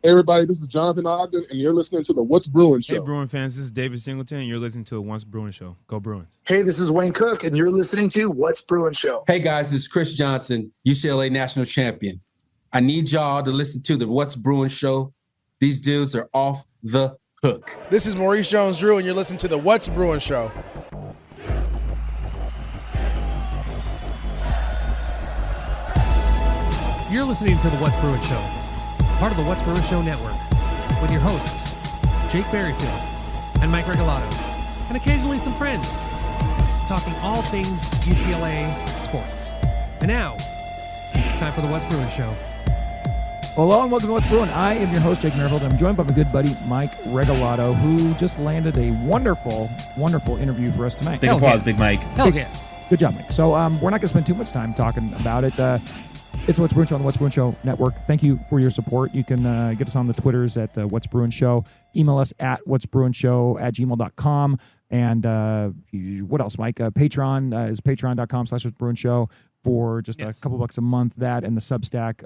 Hey, everybody, this is Jonathan Ogden, and you're listening to the What's Bruin Show. Hey, Bruin fans, this is David Singleton, and you're listening to the What's Bruin Show. Go Bruins. Hey, this is Wayne Cook, and you're listening to What's Bruin Show. Hey, guys, it's Chris Johnson, UCLA national champion. I need y'all to listen to the What's Bruin Show. These dudes are off the hook. This is Maurice Jones-Drew, and you're listening to the What's Bruin Show. You're listening to the What's Bruin Show, part of the What's Bruin Show network, with your hosts, Jake Berryfield and Mike Regalado, and occasionally some friends, talking all things UCLA sports. And now, it's time for the What's Bruin Show. Hello and welcome to What's Bruin. I am your host, Jake Merrifield. I'm joined by my good buddy, Mike Regalado, who just landed a wonderful, wonderful interview for us tonight. Big applause, Big Mike. Hells yeah. Good job, Mike. So we're not going to spend too much time talking about it. It's What's Bruin Show on the What's Bruin Show network. Thank you for your support. You can get us on the Twitters at What's Bruin Show. Email us at what'sbruinshow@gmail.com. And what else, Mike? Patreon is patreon.com/what'sbruinshow for just a couple bucks a month. That and the Substack.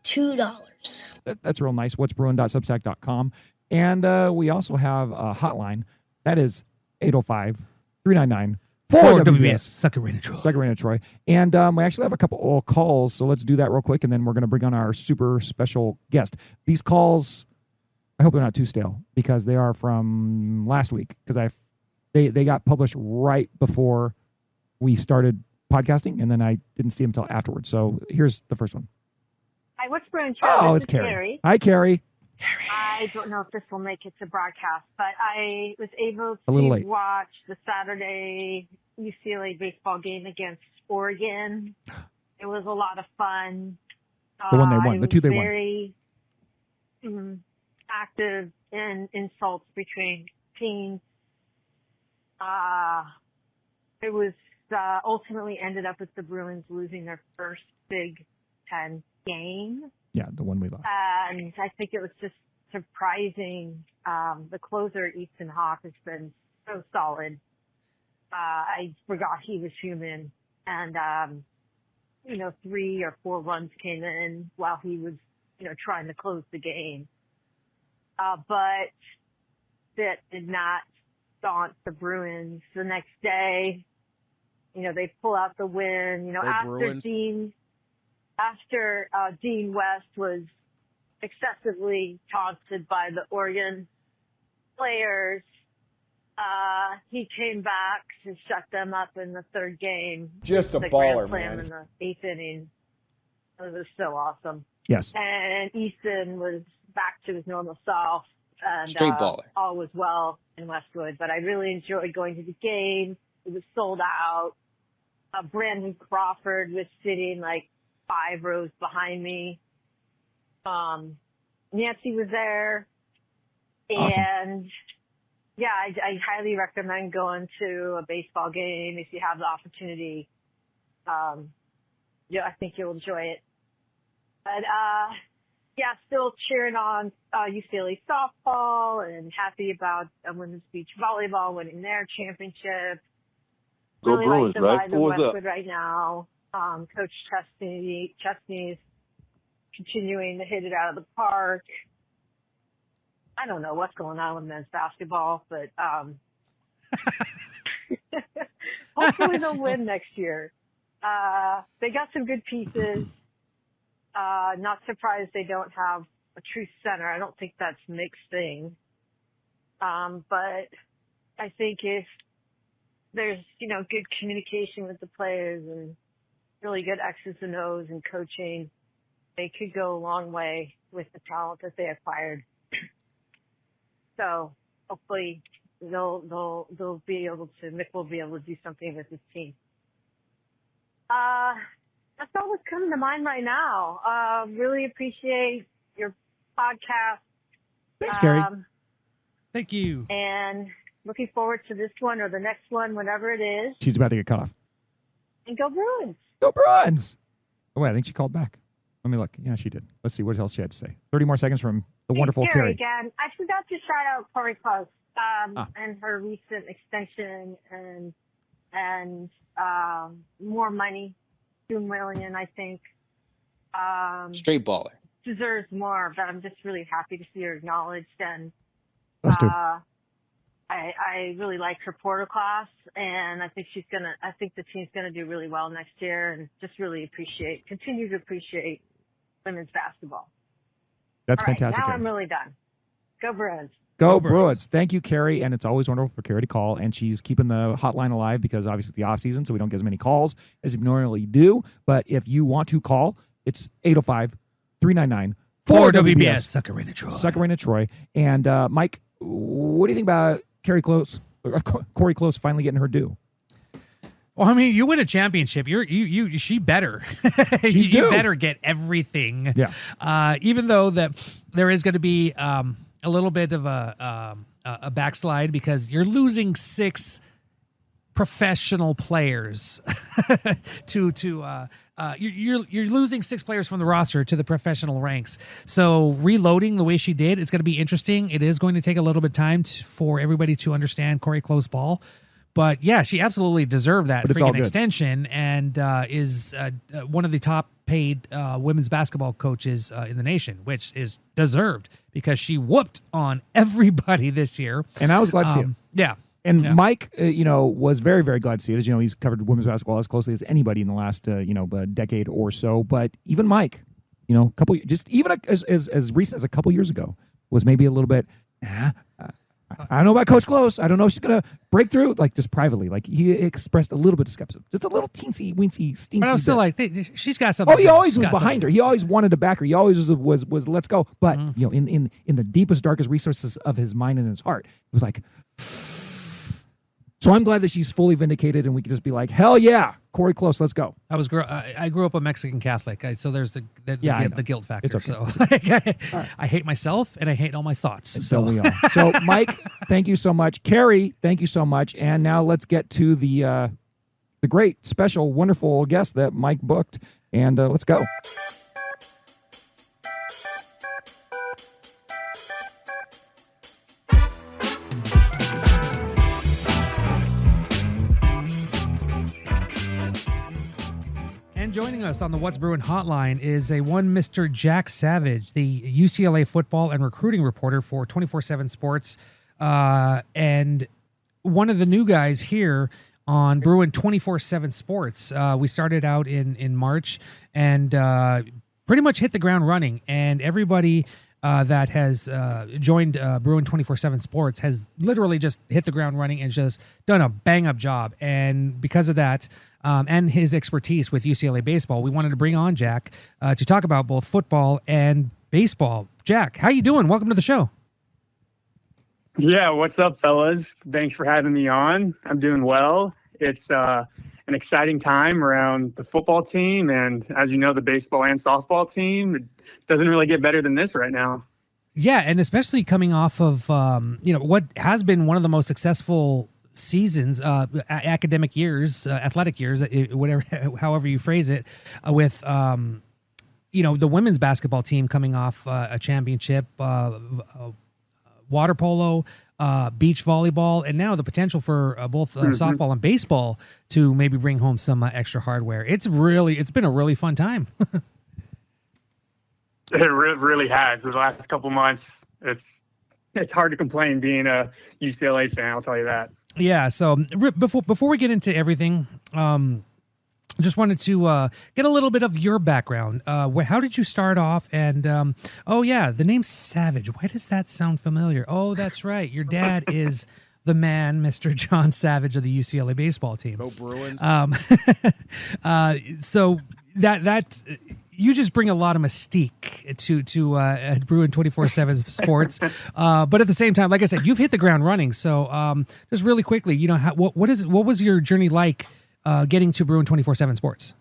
$2. That's real nice. What'sbruin.substack.com. And we also have a hotline. That is 805-399 4WBS. Sucker Raina Troy. Sucker Raina Troy. And we actually have a couple of calls, so let's do that real quick, and then we're going to bring on our super special guest. These calls, I hope they're not too stale, because they are from last week, because they got published right before we started podcasting, and then I didn't see them until afterwards. So here's the first one. Hi, What's Bruin Show? Oh, it's Carrie. Hi, Carrie. I don't know if this will make it to broadcast, but I was able A little to late. watch the Saturday UCLA baseball game against Oregon. It was a lot of fun. The one they won. The two they won. Very active in insults between teams. It was ultimately ended up with the Bruins losing their first Big Ten game. Yeah, the one we lost. And I think it was just surprising. The closer, Easton Hawk, has been so solid. I forgot he was human. And, 3 or 4 runs came in while he was, trying to close the game. But that did not daunt the Bruins. The next day, they pull out the win. After Dean West was excessively taunted by the Oregon players, he came back to shut them up in the third game. Just a baller, man. In the 8th inning. It was so awesome. Yes. And Easton was back to his normal self. And, Straight baller. All was well in Westwood. But I really enjoyed going to the game. It was sold out. Brandon Crawford was sitting 5 rows behind me. Nancy was there. Awesome. And yeah, I highly recommend going to a baseball game if you have the opportunity. I think you'll enjoy it. But, still cheering on UCLA softball and happy about women's beach volleyball winning their championship. Go really Bruins, like the right? vibe in Westwood right now. Coach Chesney's continuing to hit it out of the park. I don't know what's going on with men's basketball, but hopefully they'll win next year. They got some good pieces. Not surprised they don't have a true center. I don't think that's Mick's thing. But I think if there's, good communication with the players and really good X's and O's and coaching, they could go a long way with the talent that they acquired. So hopefully they'll be able to, Mick will be able to do something with his team. That's all that's coming to mind right now. Really appreciate your podcast. Thanks, Carrie. Thank you. And looking forward to this one or the next one, whatever it is. She's about to get cut off. And go Bruins. Go Bruins! Oh, wait, I think she called back. Let me look. Yeah, she did. Let's see what else she had to say. 30 more seconds from the wonderful Carrie. Again. I forgot to shout out Corey Close and her recent extension and more money, $2 million, I think. Straight baller. deserves more, but I'm just really happy to see her acknowledged. And Us too. I really like her porter class, and I think the team's gonna do really well next year, and just really continue to appreciate women's basketball. That's All right, fantastic. now Carrie. I'm really done. Go Bruins. Go Bruins. Thank you, Carrie. And it's always wonderful for Carrie to call. And she's keeping the hotline alive because obviously it's the off season, so we don't get as many calls as we normally do. But if you want to call, it's 805-399-4WBS. Sucker in Troy. And Mike, what do you think about Corey Close finally getting her due? Well, I mean, you win a championship. She better. She's you due. better get everything. Yeah. Even though that there is going to be a little bit of a backslide because you're losing 6 professional players you're losing 6 players from the roster to the professional ranks. So reloading the way she did, it's going to be interesting. It is going to take a little bit of time for everybody to understand Corey Close ball. But yeah, she absolutely deserved that freaking extension and is one of the top paid women's basketball coaches in the nation, which is deserved because she whooped on everybody this year. And I was glad to see it. Yeah. And Mike, was very, very glad to see it. As you know, he's covered women's basketball as closely as anybody in the last, decade or so. But even Mike, as recent as a couple years ago, was maybe a little bit, I don't know about Coach Close. I don't know if she's going to break through, like just privately. Like he expressed a little bit of skepticism. Just a little teensy, weensy, stinky. But I was still like, she's got something. Oh, he always was behind her. He always wanted to back her. He always was let's go. But, in the deepest, darkest resources of his mind and his heart, it was like, so I'm glad that she's fully vindicated and we can just be like, hell yeah, Corey Close, let's go. I grew up a Mexican Catholic, so there's the guilt factor. It's okay. So I hate myself and I hate all my thoughts. So we all. So Mike, thank you so much. Carrie, thank you so much. And now let's get to the great, special, wonderful guest that Mike booked. And let's go. And joining us on the What's Bruin hotline is one Mr. Jack Savage, the UCLA football and recruiting reporter for 247 Sports, and one of the new guys here on Bruin247 Sports. We started out in March and pretty much hit the ground running, and everybody that has joined Bruin247 Sports has literally just hit the ground running and just done a bang-up job. And because of that, and his expertise with UCLA baseball, we wanted to bring on Jack to talk about both football and baseball. Jack, how you doing? Welcome to the show. Yeah, what's up, fellas? Thanks for having me on. I'm doing well. It's an exciting time around the football team, and as you know, the baseball and softball team. It doesn't really get better than this right now. Yeah, and especially coming off of what has been one of the most successful seasons, academic years, athletic years, however you phrase it, with the women's basketball team coming off a championship, water polo, beach volleyball, and now the potential for both softball and baseball to maybe bring home some extra hardware. It's been a really fun time. It really has. The last couple months, it's hard to complain being a UCLA fan, I'll tell you that. Yeah, so before we get into everything, just wanted to get a little bit of your background. How did you start off? And the name Savage. Why does that sound familiar? Oh, that's right. Your dad is the man, Mr. John Savage of the UCLA baseball team. Go Bruins. So that you just bring a lot of mystique to Bruin247's Sports, but at the same time, like I said, you've hit the ground running. So just really quickly, what was your journey like getting to Bruin247 Sports?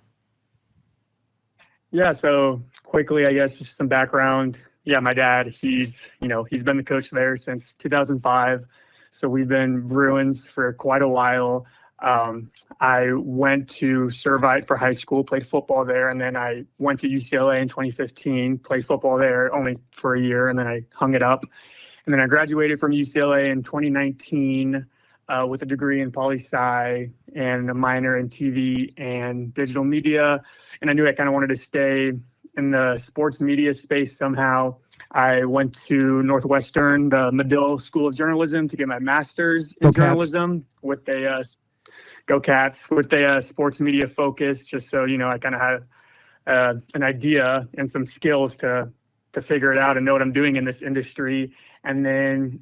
Yeah, so quickly, I guess just some background. Yeah, my dad, he's been the coach there since 2005. So we've been Bruins for quite a while. I went to Servite for high school, played football there, and then I went to UCLA in 2015, played football there only for a year, and then I hung it up. And then I graduated from UCLA in 2019 with a degree in poli-sci and a minor in TV and digital media. And I knew I kind of wanted to stay in the sports media space somehow. I went to Northwestern, the Medill School of Journalism, to get my master's in journalism with a Go Cats, with a sports media focus, just so, I kind of had an idea and some skills to figure it out and know what I'm doing in this industry. And then,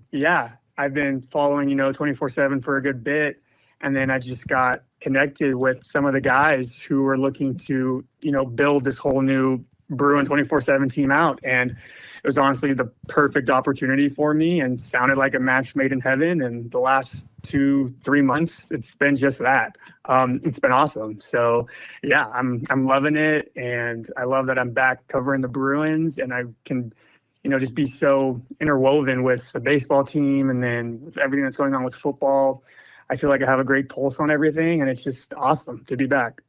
I've been following, 247 for a good bit. And then I just got connected with some of the guys who were looking to, build this whole new Bruin 247 team out. And it was honestly the perfect opportunity for me and sounded like a match made in heaven. And the last 2-3 months, it's been just that. It's been awesome. So I'm loving it. And I love that I'm back covering the Bruins, and I can, just be so interwoven with the baseball team and then with everything that's going on with football. I feel like I have a great pulse on everything, and it's just awesome to be back.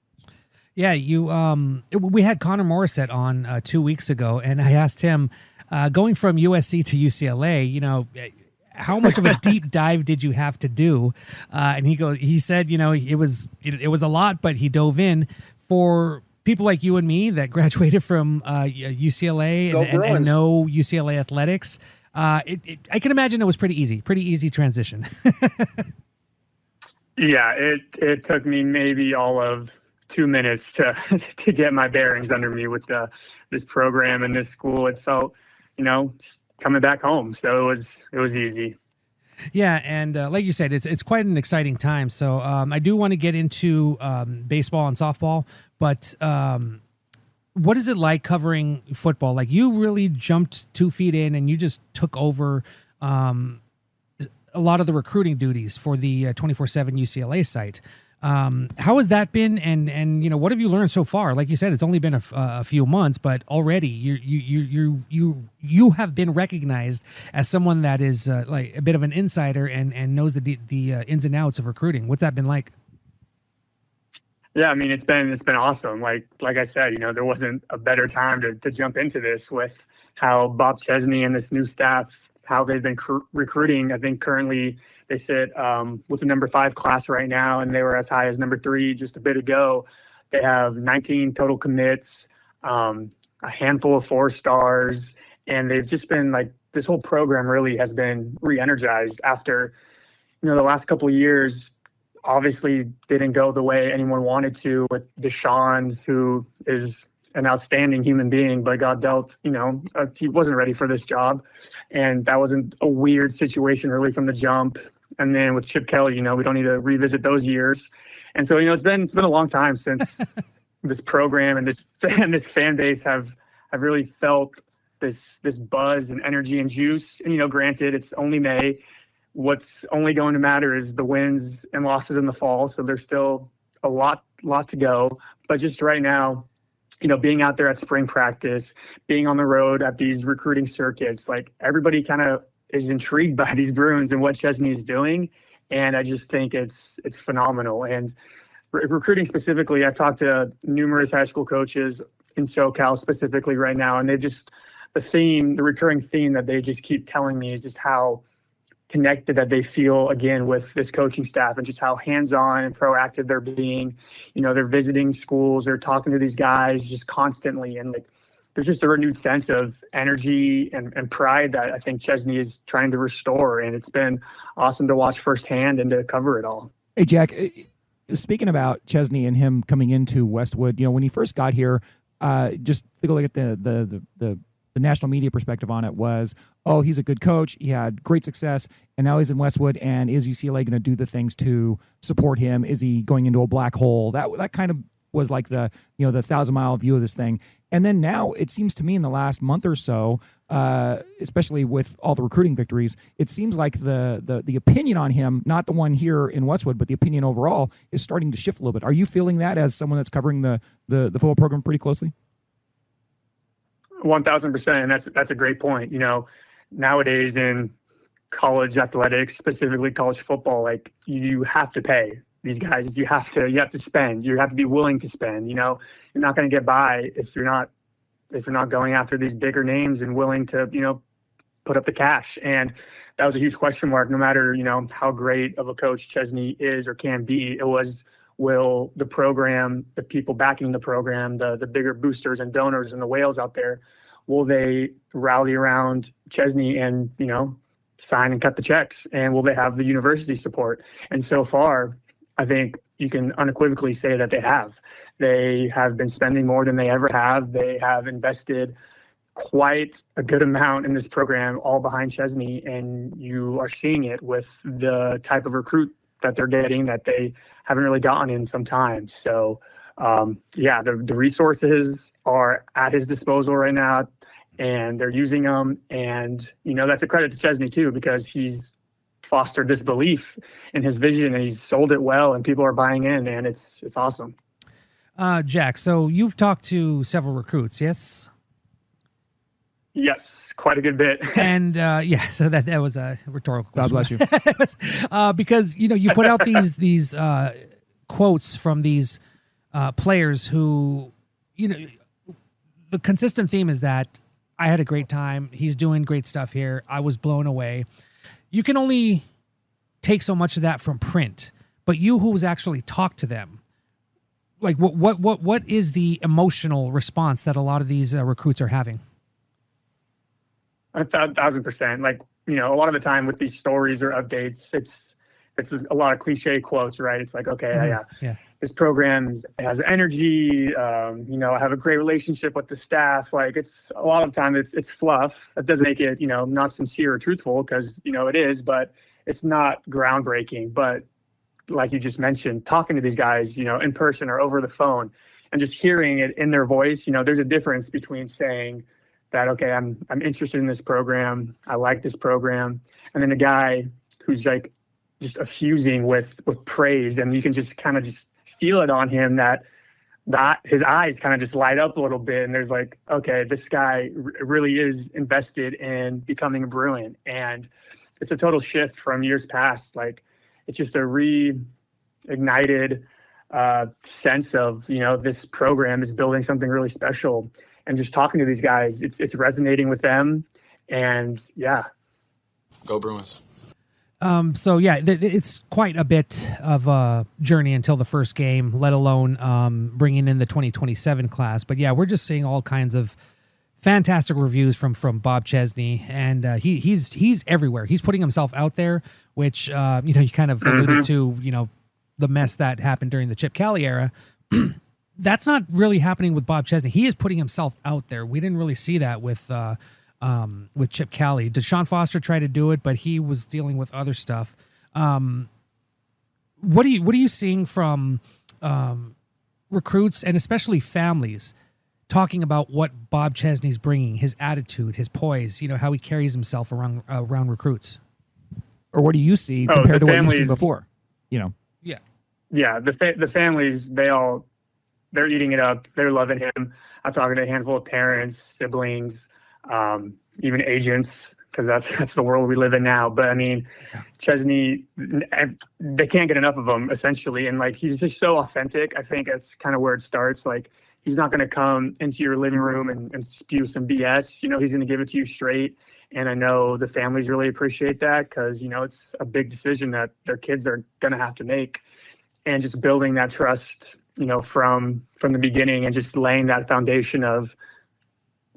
Yeah, we had Connor Morissette on 2 weeks ago, and I asked him, going from USC to UCLA, how much of a deep dive did you have to do? And he said, it was a lot, but he dove in. For people like you and me that graduated from UCLA and know UCLA athletics, I can imagine it was pretty easy transition. Yeah, it took me maybe all of 2 minutes to get my bearings under me with this program and this school. It felt, coming back home. So it was easy. Yeah, and like you said, it's quite an exciting time. So I do want to get into baseball and softball, but what is it like covering football? Like, you really jumped 2 feet in and you just took over a lot of the recruiting duties for the 247 UCLA site. How has that been? And what have you learned so far? Like you said, it's only been a few months, but already you have been recognized as someone that is like a bit of an insider and knows the ins and outs of recruiting. What's that been like? Yeah, I mean, it's been awesome. Like I said, there wasn't a better time to jump into this with how Bob Chesney and this new staff, how they've been recruiting. I think currently they sit with the number 5 class right now, and they were as high as number 3 just a bit ago. They have 19 total commits, a handful of 4-stars, and they've just been like, this whole program really has been re-energized after, the last couple of years. Obviously didn't go the way anyone wanted to with Deshaun, who is an outstanding human being, but got dealt, he wasn't ready for this job. And that wasn't a weird situation really from the jump. And then with Chip Kelly, we don't need to revisit those years. And so, it's been a long time since this program and this fan base have really felt this buzz and energy and juice. And, granted, it's only May. What's only going to matter is the wins and losses in the fall. So there's still a lot to go. But just right now, being out there at spring practice, being on the road at these recruiting circuits, like, everybody kind of is intrigued by these Bruins and what Chesney is doing. And I just think it's phenomenal. And recruiting specifically, I've talked to numerous high school coaches in SoCal specifically right now. And the recurring theme that they just keep telling me is just how connected that they feel again with this coaching staff, and just how hands-on and proactive they're being. They're visiting schools, they're talking to these guys just constantly, and like, there's just a renewed sense of energy and pride that I think Chesney is trying to restore, and it's been awesome to watch firsthand and to cover it all. Hey, Jack, speaking about Chesney and him coming into Westwood, when he first got here, just take a look at the national media perspective on it was, he's a good coach. He had great success, and now he's in Westwood. And is UCLA going to do the things to support him? Is he going into a black hole? That kind of was like the 1,000-mile view of this thing. And then now it seems to me in the last month or so, especially with all the recruiting victories, it seems like the opinion on him, not the one here in Westwood, but the opinion overall is starting to shift a little bit. Are you feeling that as someone that's covering the football program pretty closely? 1,000%, and that's a great point. Nowadays in college athletics, specifically college football, like, you have to pay these guys. You have to spend. You have to be willing to spend. You're not going to get by if you're not going after these bigger names and willing to put up the cash. And that was a huge question mark. No matter how great of a coach Chesney is or can be, it was will the program, the people backing the program, the bigger boosters and donors and the whales out there, will they rally around Chesney and, sign and cut the checks? And will they have the university support? And so far, I think you can unequivocally say that they have. They have been spending more than they ever have. They have invested quite a good amount in this program, all behind Chesney, and you are seeing it with the type of recruit that they're getting that they haven't really gotten in some time. So, the resources are at his disposal right now, and they're using them. And, that's a credit to Chesney too, because he's fostered this belief in his vision, and he's sold it well, and people are buying in, and it's awesome. Jack, so you've talked to several recruits, yes? Yes, quite a good bit. And so that was a rhetorical question. God bless you. Because you put out these quotes from these players who, the consistent theme is that I had a great time. He's doing great stuff here. I was blown away. You can only take so much of that from print, but you who's actually talked to them, like what is the emotional response that a lot of these recruits are having? 1,000%. Like, a lot of the time with these stories or updates, it's a lot of cliche quotes, right? It's like, okay, yeah. This program has energy. I have a great relationship with the staff. Like, it's a lot of time it's fluff. That doesn't make it, not sincere or truthful, because, it is, but it's not groundbreaking. But like you just mentioned, talking to these guys, in person or over the phone, and just hearing it in their voice, there's a difference between saying that, okay, I'm interested in this program, I like this program, and then a guy who's like just effusing with praise, and you can just kind of just feel it on him that his eyes kind of just light up a little bit, and there's like, okay, this guy really is invested in becoming a Bruin. And it's a total shift from years past. Like, it's just a reignited sense of, this program is building something really special. And just talking to these guys, it's resonating with them. And yeah. Go Bruins. It's quite a bit of a journey until the first game, let alone bringing in the 2027 class. But yeah, we're just seeing all kinds of fantastic reviews from Bob Chesney, and he's everywhere. He's putting himself out there, which you kind of alluded to, the mess that happened during the Chip Kelly era. That's not really happening with Bob Chesney. He is putting himself out there. We didn't really see that with Chip Kelly. Deshaun Foster tried to do it, but he was dealing with other stuff. What are you seeing from recruits and especially families talking about what Bob Chesney's bringing, his attitude, his poise, how he carries himself around recruits? Or what do you see compared to what you've seen before? Yeah. The families, they're eating it up. They're loving him. I'm talking to a handful of parents, siblings, even agents, because that's the world we live in now. But I mean, Chesney, they can't get enough of him, essentially. And like, he's just so authentic. I think that's kind of where it starts. Like, he's not going to come into your living room and spew some BS. He's going to give it to you straight. And I know the families really appreciate that, because, it's a big decision that their kids are going to have to make. And just building that trust, from the beginning, and just laying that foundation of,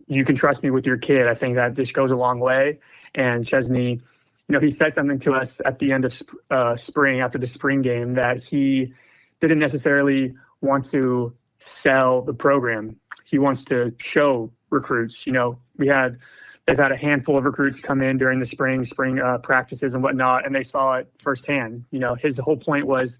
you can trust me with your kid. I think that this goes a long way. And Chesney, he said something to us at the end of spring, after the spring game, that he didn't necessarily want to sell the program. He wants to show recruits. They've had a handful of recruits come in during the spring practices and whatnot, and they saw it firsthand. His whole point was,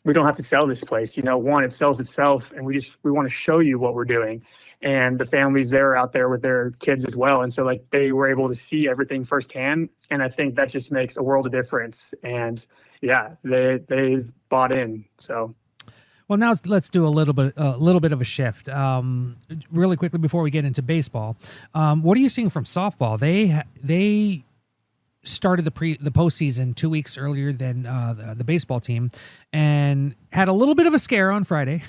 we don't have to sell this place. One, it sells itself, and we want to show you what we're doing. And the families, they're out there with their kids as well. And so like, they were able to see everything firsthand. And I think that just makes a world of difference. And yeah, they've bought in. So. Well, now let's do a little bit of a shift. Really quickly before we get into baseball, what are you seeing from softball? They started the postseason 2 weeks earlier than the baseball team, and had a little bit of a scare on Friday,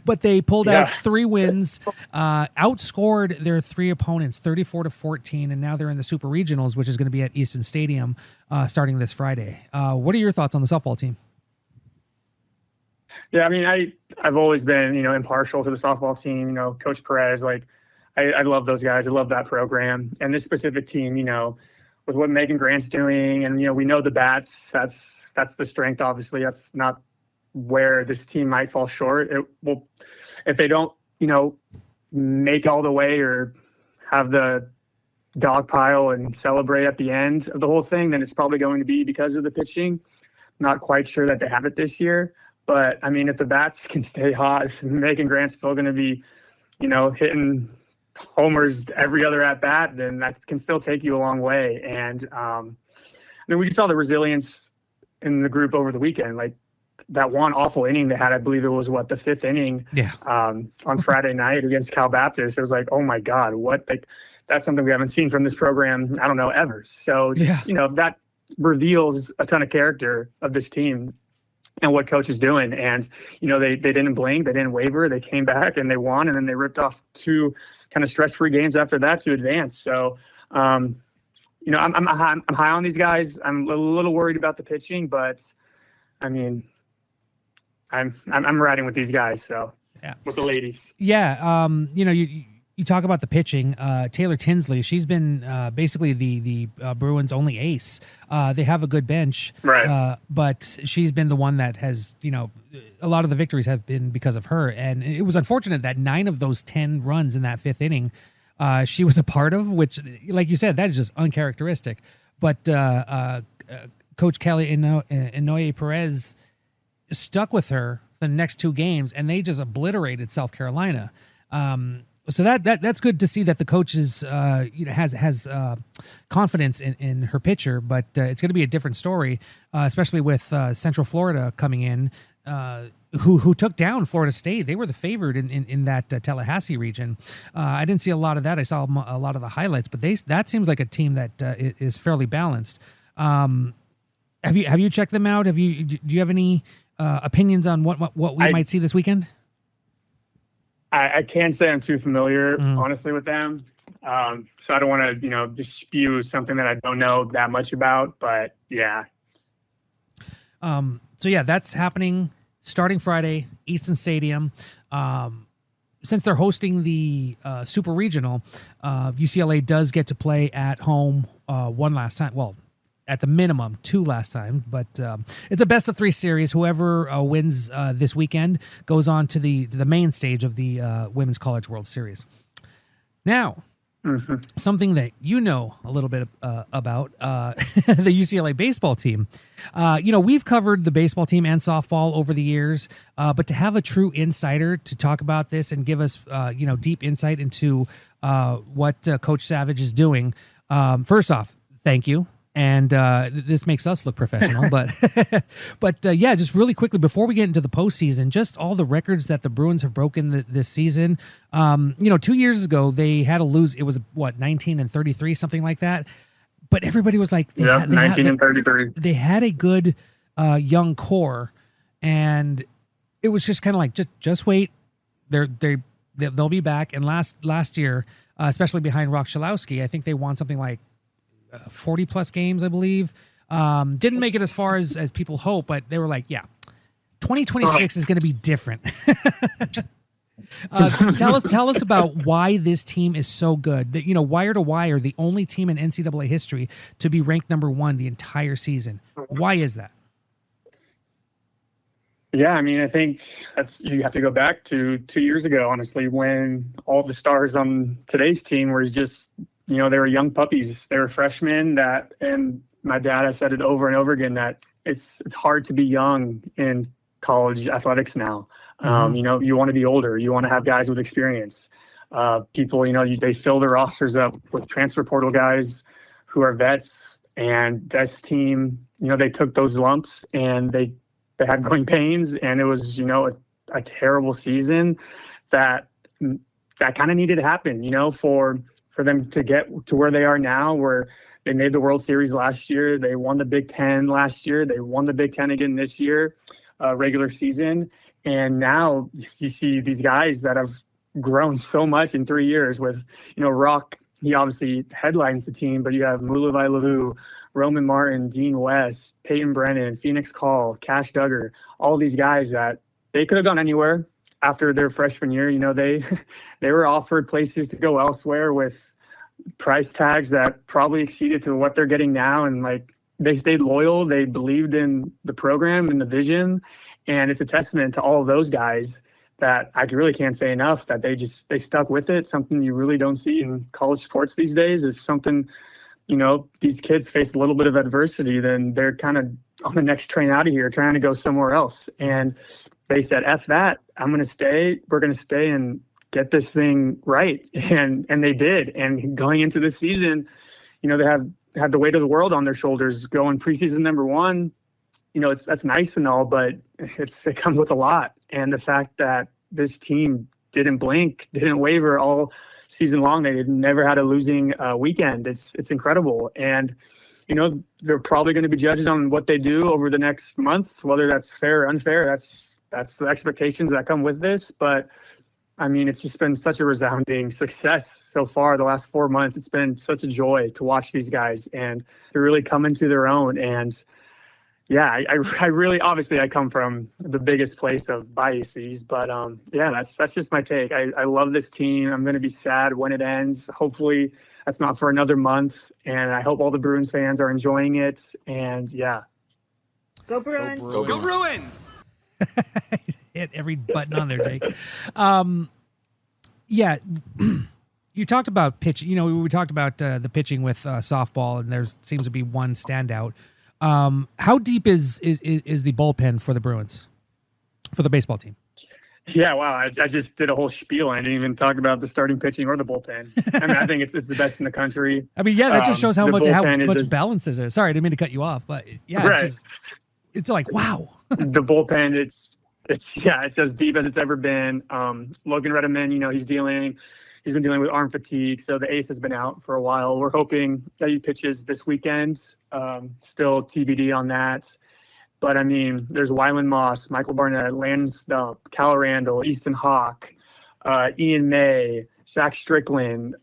but they pulled out 3 wins, outscored their 3 opponents 34-14, and now they're in the Super Regionals, which is going to be at Easton Stadium starting this Friday. What are your thoughts on the softball team? Yeah, I mean, I've always been, impartial to the softball team. Coach Perez, I love those guys. I love that program. And this specific team, with what Megan Grant's doing, and we know the bats. That's the strength. Obviously, that's not where this team might fall short. If they don't, make all the way or have the dog pile and celebrate at the end of the whole thing, then it's probably going to be because of the pitching. Not quite sure that they have it this year. But, I mean, if the bats can stay hot, if Megan Grant's still going to be, hitting homers every other at-bat, then that can still take you a long way. And, we saw the resilience in the group over the weekend. That one awful inning they had, I believe it was, the fifth inning on Friday night against Cal Baptist. It was like, oh, my God, what? That's something we haven't seen from this program, I don't know, ever. So, that reveals a ton of character of this team and what coach is doing. And, they didn't blink, they didn't waver, they came back and they won, and then they ripped off 2 kind of stress-free games after that to advance. So, I'm high on these guys. I'm a little worried about the pitching, but I mean, I'm riding with these guys. So with the ladies. Yeah. You talk about the pitching. Taylor Tinsley, she's been basically the Bruins' only ace. They have a good bench, right? But she's been the one that has, a lot of the victories have been because of her. And it was unfortunate that 9 of those 10 runs in that 5th inning she was a part of, which, like you said, that is just uncharacteristic. But Coach Kelly Inoue Perez stuck with her the next 2 games, and they just obliterated South Carolina. So that's good to see that the coach is has confidence in her pitcher, but it's going to be a different story, especially with Central Florida coming in, who took down Florida State. They were the favorite in that Tallahassee region. I didn't see a lot of that. I saw a lot of the highlights, but that seems like a team that is fairly balanced. Have you checked them out? Do you have any opinions on what we might see this weekend? I can't say I'm too familiar, honestly, with them. So I don't want to, just spew something that I don't know that much about, but yeah. That's happening starting Friday, Easton Stadium. Since they're hosting the Super Regional, UCLA does get to play at home one last time. Well, at the minimum 2 last time, but it's a best of 3 series. Whoever wins this weekend goes on to the main stage of the Women's College World Series. Now, something that you know a little bit about, the UCLA baseball team. We've covered the baseball team and softball over the years, but to have a true insider to talk about this and give us, deep insight into what Coach Savage is doing. First off, thank you. And this makes us look professional, but just really quickly before we get into the postseason, just all the records that the Bruins have broken this season. 2 years ago they had to lose. It was 19-33, something like that. But everybody was like, 19-33. They had a good young core, and it was just kind of like just wait. They'll be back. And last year, especially behind Rock Chalowski, I think they won something like 40 plus games, I believe. Didn't make it as far as people hope, but they were like, 2026 is going to be different. Tell us about why this team is so good. Wire to wire, the only team in NCAA history to be ranked number 1 the entire season. Why is that? Yeah, I mean, I think you have to go back to 2 years ago, honestly, when all the stars on today's team were just, they were young puppies. They were freshmen and my dad has said it over and over again that it's hard to be young in college athletics now. You want to be older. You want to have guys with experience. People, they fill their rosters up with transfer portal guys who are vets. And this team, they took those lumps and they had growing pains. And it was, a terrible season that kind of needed to happen, for them to get to where they are now, where they made the World Series last year. They won the Big Ten last year. They won the Big Ten again this year, regular season. And now you see these guys that have grown so much in 3 years with, Rock. He obviously headlines the team, but you have Mulavai Lavu, Roman Martin, Dean West, Peyton Brennan, Phoenix Call, Cash Duggar, all these guys that they could have gone anywhere after their freshman year. You know, they were offered places to go elsewhere with price tags that probably exceeded to what they're getting now. And like, they stayed loyal. They believed in the program and the vision. And it's a testament to all of those guys that I really can't say enough that they stuck with it. Something you really don't see in college sports these days. If something, you know, these kids face a little bit of adversity, then they're kind of on the next train out of here trying to go somewhere else. And they said, F that, I'm going to stay. We're going to stay and get this thing right. And they did. And going into this season, you know, they had the weight of the world on their shoulders going preseason number one. You know, that's nice and all, but it comes with a lot. And the fact that this team didn't blink, didn't waver all season long, they never had a losing weekend. It's incredible. And, you know, they're probably going to be judged on what they do over the next month, whether that's fair or unfair. That's the expectations that come with this. But I mean, it's just been such a resounding success so far the last 4 months. It's been such a joy to watch these guys, and they're really coming to their own. And yeah, I really, obviously I come from the biggest place of biases, but yeah, that's just my take. I love this team. I'm going to be sad when it ends. Hopefully that's not for another month. And I hope all the Bruins fans are enjoying it. And yeah. Go Bruins. Go Bruins. Hit every button on there, Jake. Yeah, you talked about pitch. You know, we talked about the pitching with softball, and there seems to be one standout. How deep is the bullpen for the Bruins, for the baseball team? Yeah, wow. I just did a whole spiel. I didn't even talk about the starting pitching or the bullpen. I mean, I think it's the best in the country. I mean, yeah, that just shows how much just balance is there. Sorry, I didn't mean to cut you off, but yeah, right. It's like, wow. The bullpen, it's as deep as it's ever been. Logan Redeman, you know, he's been dealing with arm fatigue, so the ace has been out for a while. We're hoping that he pitches this weekend. Still TBD on that. But I mean, there's Wyland Moss, Michael Barnett, Landon Stump, Cal Randall, Easton Hawk, Ian May, Zach Strickland,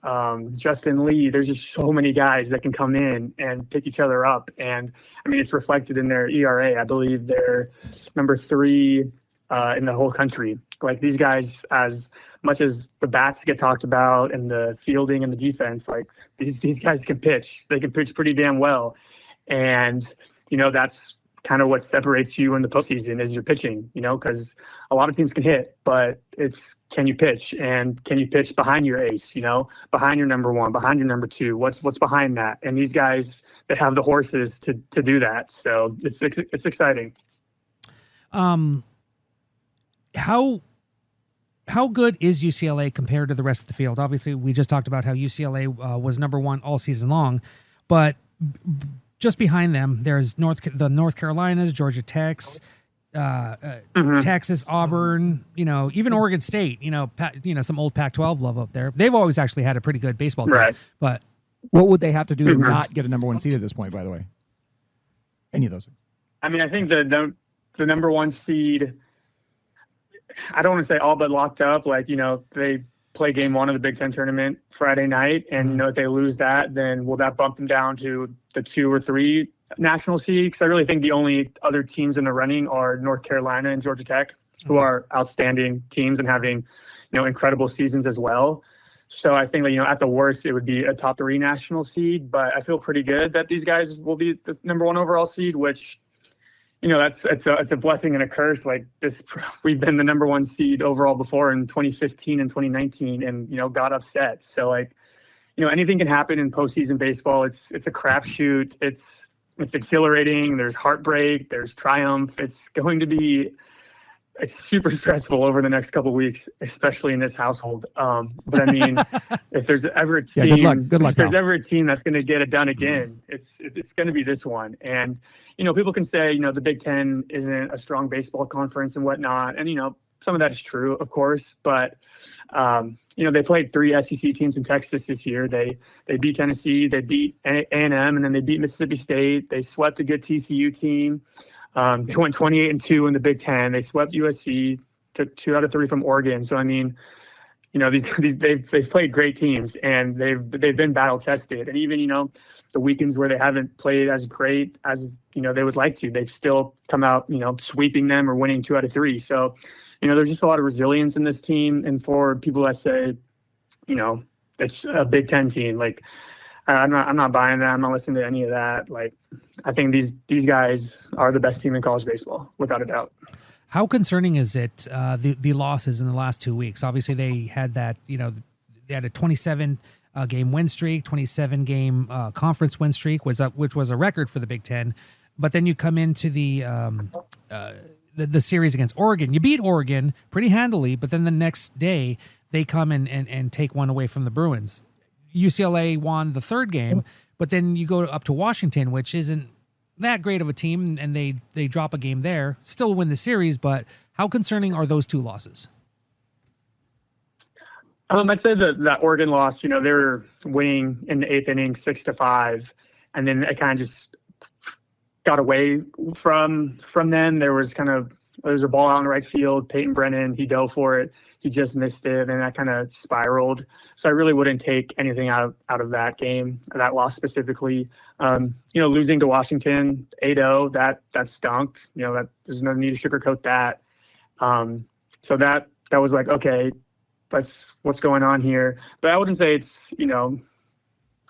Justin Lee. There's just so many guys that can come in and pick each other up. And I mean, it's reflected in their ERA. I believe they're number 3 in the whole country. Like, these guys, as much as the bats get talked about and the fielding and the defense, like these guys can pitch. They can pitch pretty damn well. And, you know, that's kind of what separates you in the postseason is your pitching, you know, because a lot of teams can hit, but it's, can you pitch, and can you pitch behind your ace, you know, behind your number 1, behind your number 2, what's behind that? And these guys, they have the horses to do that. So it's exciting. How good is UCLA compared to the rest of the field? Obviously, we just talked about how UCLA was number 1 all season long, but just behind them, there's the North Carolinas, Georgia Techs, Texas, Auburn, you know, even Oregon State, you know, some old Pac-12 love up there. They've always actually had a pretty good baseball team, right. But what would they have to do to not get a number 1 seed at this point, by the way? Any of those? I mean, I think the number 1 seed, I don't want to say all but locked up. Like, you know, they play game 1 of the Big Ten tournament Friday night, and, you know, if they lose that, then will that bump them down to the 2 or 3 national seed? Because I really think the only other teams in the running are North Carolina and Georgia Tech, who are outstanding teams and having, you know, incredible seasons as well. So I think that, you know, at the worst, it would be a top 3 national seed, but I feel pretty good that these guys will be the number 1 overall seed, which, you know, it's a blessing and a curse. Like this, we've been the number 1 seed overall before in 2015 and 2019, and, you know, got upset. So, like, you know, anything can happen in postseason baseball. It's a crapshoot. It's exhilarating. There's heartbreak. There's triumph. It's super stressful over the next couple of weeks, especially in this household. But I mean, if there's ever a team, good luck, if there's ever a team that's going to get it done again, it's going to be this one. And, you know, people can say, you know, the Big Ten isn't a strong baseball conference and whatnot. And, you know, some of that is true, of course, but, you know, they played 3 SEC teams in Texas this year. They beat Tennessee, they beat A&M, and then they beat Mississippi State. They swept a good TCU team. They went 28-2 in the Big Ten. They swept USC, took 2 out of 3 from Oregon. So, I mean, they've played great teams, and they've been battle tested. And even, the weekends where they haven't played as great as, they would like to, they've still come out, sweeping them or winning 2 out of 3. So, there's just a lot of resilience in this team. And for people that say, it's a Big Ten team, like, I'm not buying that. I'm not listening to any of that. Like, I think these guys are the best team in college baseball, without a doubt. How concerning is it, the losses in the last 2 weeks? Obviously, they had that, they had a 27 game win streak, 27 game conference win streak, which was a record for the Big Ten. But then you come into the series against Oregon. You beat Oregon pretty handily, but then the next day they come and take one away from the Bruins. UCLA won the 3rd game, but then you go up to Washington, which isn't that great of a team, and they drop a game there, still win the series. But how concerning are those 2 losses? I'd say that Oregon loss, they were winning in the 8th inning 6-5, and then it kind of just got away from them. There was a ball out in right field. Peyton Brennan, he dove for it. He just missed it, and that kind of spiraled. So I really wouldn't take anything out of that game, that loss specifically. Losing to Washington 8-0, that stunk. That there's no need to sugarcoat that. So that was like, okay, what's going on here. But I wouldn't say it's,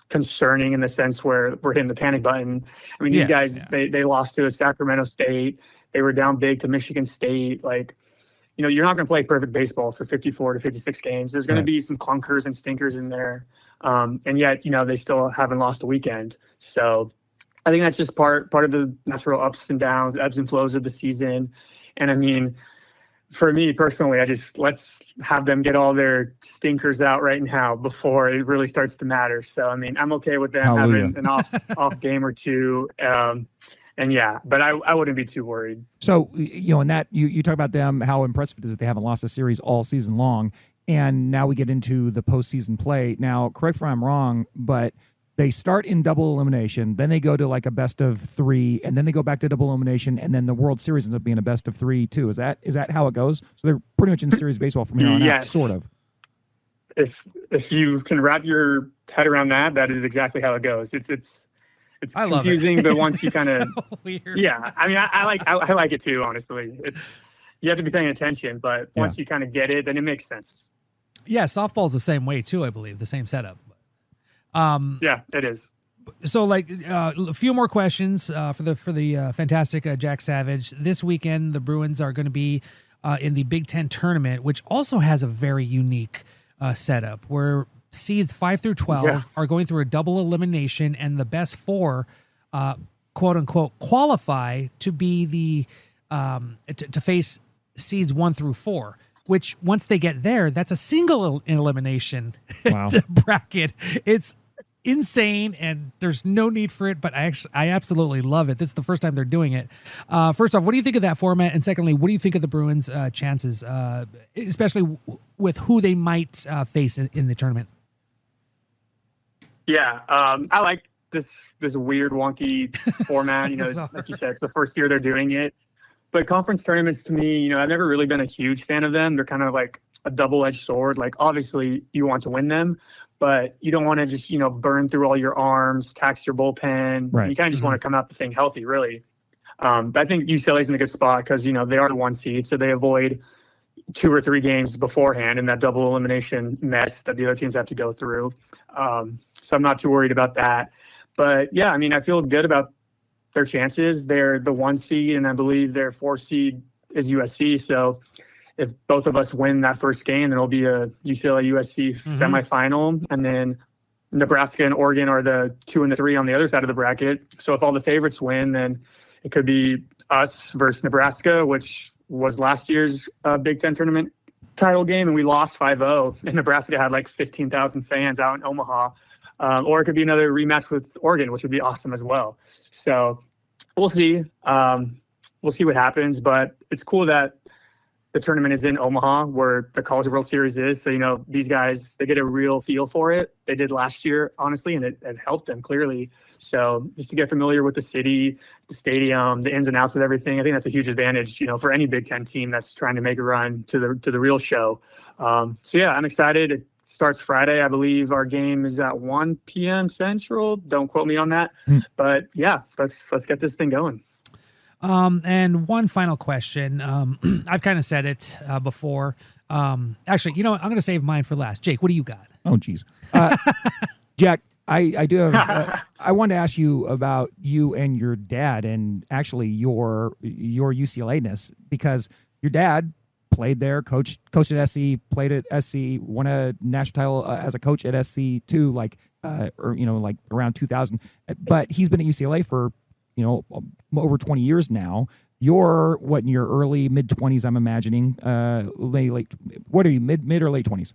concerning in the sense where we're hitting the panic button. I mean, these guys, they lost to a Sacramento State. They were down big to Michigan State. Like, you're not going to play perfect baseball for 54 to 56 games. There's going to be some clunkers and stinkers in there. And yet, they still haven't lost a weekend. So I think that's just part of the natural ups and downs, ebbs and flows of the season. And I mean, for me personally, let's have them get all their stinkers out right now before it really starts to matter. So, I mean, I'm okay with them having an off game or 2. And yeah, but I wouldn't be too worried. So, in that you talk about them, how impressive it is that they haven't lost a series all season long. And now we get into the postseason play. Now, correct me if I'm wrong, but they start in double elimination, then they go to like a best of 3, and then they go back to double elimination, and then the World Series ends up being a best of 3 too. Is that how it goes? So they're pretty much in series baseball from here on out, sort of. If you can wrap your head around that is exactly how it goes. It's confusing, but once you kind of yeah, I mean, I like it too. Honestly, you have to be paying attention, but once you kind of get it, then it makes sense. Yeah, softball's the same way too. I believe the same setup. Yeah, it is. So, a few more questions for the fantastic Jack Savage. This weekend, the Bruins are going to be in the Big Ten tournament, which also has a very unique setup where seeds 5 through 12 are going through a double elimination, and the best 4, quote unquote, qualify to be the to face seeds 1 through 4. Which once they get there, that's a single elimination bracket. It's insane, and there's no need for it, but I absolutely love it. This is the first time they're doing it. First off, what do you think of that format? And secondly, what do you think of the Bruins' chances, especially with who they might face in the tournament? Yeah, I like this weird, wonky format. Like you said, it's the first year they're doing it. But conference tournaments, to me, I've never really been a huge fan of them. They're kind of like a double-edged sword. Like, obviously, you want to win them, but you don't want to just, burn through all your arms, tax your bullpen. Right. You kind of just want to come out the thing healthy, really. But I think UCLA's in a good spot because, they are the 1 seed, so they avoid 2 or 3 games beforehand in that double elimination mess that the other teams have to go through. So I'm not too worried about that. But, yeah, I mean, I feel good about their chances. They're the 1 seed, and I believe their 4 seed is USC. So if both of us win that first game, then it'll be a UCLA-USC semifinal. And then Nebraska and Oregon are the 2 and the 3 on the other side of the bracket. So if all the favorites win, then it could be us versus Nebraska, which was last year's Big Ten tournament title game, and we lost 5-0. And Nebraska had like 15,000 fans out in Omaha. Or it could be another rematch with Oregon, which would be awesome as well. So we'll see. We'll see what happens. But it's cool that the tournament is in Omaha, where the College World Series is. So, these guys, they get a real feel for it. They did last year, honestly, and it helped them clearly. So just to get familiar with the city, the stadium, the ins and outs of everything, I think that's a huge advantage, for any Big Ten team that's trying to make a run to the real show. So yeah, I'm excited. It starts Friday. I believe our game is at 1 p.m. Central. Don't quote me on that. But yeah, let's get this thing going. And one final question. I've kind of said it before. Actually, I'm going to save mine for last. Jake, what do you got? Oh, geez. Jack, I do have. I wanted to ask you about you and your dad, and actually your UCLA-ness, because your dad played there, coached at SC, played at SC, won a national title as a coach at SC too, like around 2000. But he's been at UCLA for over 20 years now. You're in your early mid 20s, I'm imagining. Late. What are you, mid or late 20s?